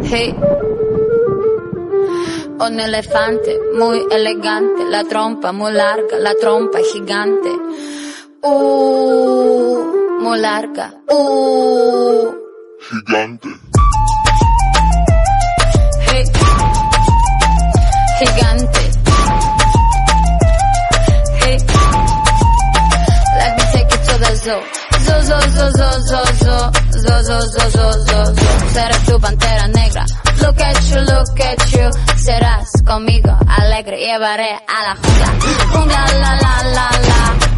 Hey. Un elefante muy elegante, la trompa muy larga, la trompa gigante. Muy larga. Gigante. Hey. Gigante. Hey. Let me take it to the zoo. Zoo, zoo, zoo, zoo, zoo, zoo. Zoo, zoo, zoo, zoo, zoo, zoo. Seré tu pantera negra. Look at you, look at you. Serás conmigo alegre, llevaré a la jungla. Jungla, la, la, la, la.